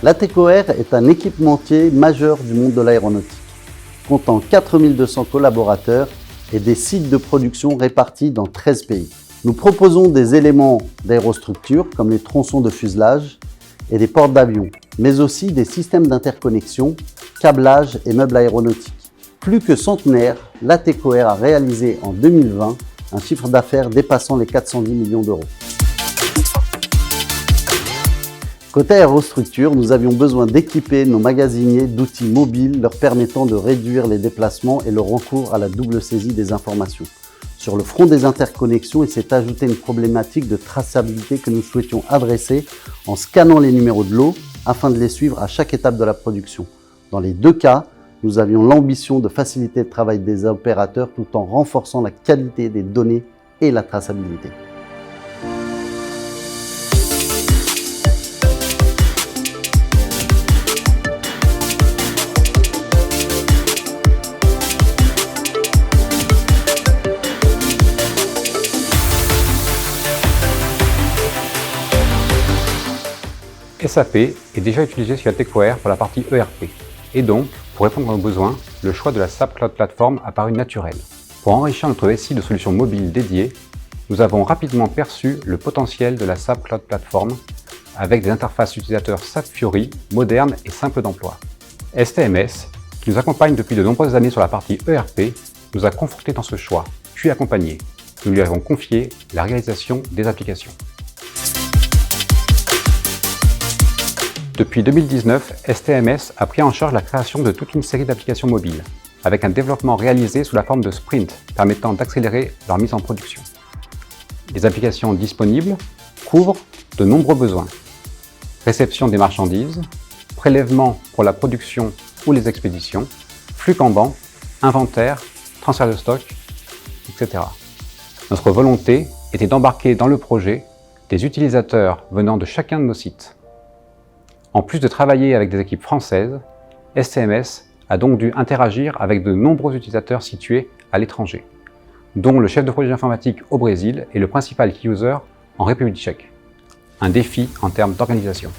La TECOR est un équipementier majeur du monde de l'aéronautique, comptant 4200 collaborateurs et des sites de production répartis dans 13 pays. Nous proposons des éléments d'aérostructure comme les tronçons de fuselage et des portes d'avion, mais aussi des systèmes d'interconnexion, câblage et meubles aéronautiques. Plus que centenaire, la TECOR a réalisé en 2020 un chiffre d'affaires dépassant les 410 millions d'euros. Côté aérostructure, nous avions besoin d'équiper nos magasiniers d'outils mobiles leur permettant de réduire les déplacements et le recours à la double saisie des informations. Sur le front des interconnexions, il s'est ajouté une problématique de traçabilité que nous souhaitions adresser en scannant les numéros de lot afin de les suivre à chaque étape de la production. Dans les deux cas, nous avions l'ambition de faciliter le travail des opérateurs tout en renforçant la qualité des données et la traçabilité. SAP est déjà utilisé sur la TECOR pour la partie ERP. Et donc, pour répondre à nos besoins, le choix de la SAP Cloud Platform a paru naturel. Pour enrichir notre SI de solutions mobiles dédiées, nous avons rapidement perçu le potentiel de la SAP Cloud Platform avec des interfaces utilisateurs SAP Fiori modernes et simples d'emploi. STMS, qui nous accompagne depuis de nombreuses années sur la partie ERP, nous a confortés dans ce choix, puis accompagnés. Nous lui avons confié la réalisation des applications. Depuis 2019, STMS a pris en charge la création de toute une série d'applications mobiles, avec un développement réalisé sous la forme de sprints, permettant d'accélérer leur mise en production. Les applications disponibles couvrent de nombreux besoins. Réception des marchandises, prélèvement pour la production ou les expéditions, flux Kanban, inventaire, transfert de stock, etc. Notre volonté était d'embarquer dans le projet des utilisateurs venant de chacun de nos sites. En plus de travailler avec des équipes françaises, STMS a donc dû interagir avec de nombreux utilisateurs situés à l'étranger, dont le chef de projet informatique au Brésil et le principal key user en République tchèque. Un défi en termes d'organisation.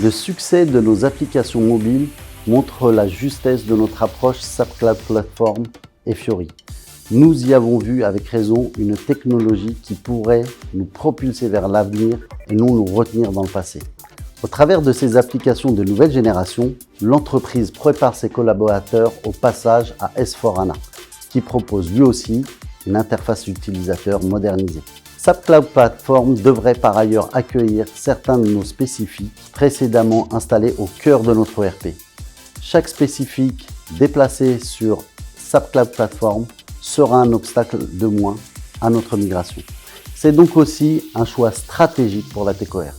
Le succès de nos applications mobiles montre la justesse de notre approche SAP Cloud Platform et Fiori. Nous y avons vu avec raison une technologie qui pourrait nous propulser vers l'avenir et non nous retenir dans le passé. Au travers de ces applications de nouvelle génération, l'entreprise prépare ses collaborateurs au passage à S/4HANA, qui propose lui aussi une interface utilisateur modernisée. SAP Cloud Platform devrait par ailleurs accueillir certains de nos spécifiques précédemment installés au cœur de notre ERP. Chaque spécifique déplacé sur SAP Cloud Platform sera un obstacle de moins à notre migration. C'est donc aussi un choix stratégique pour la TECOR.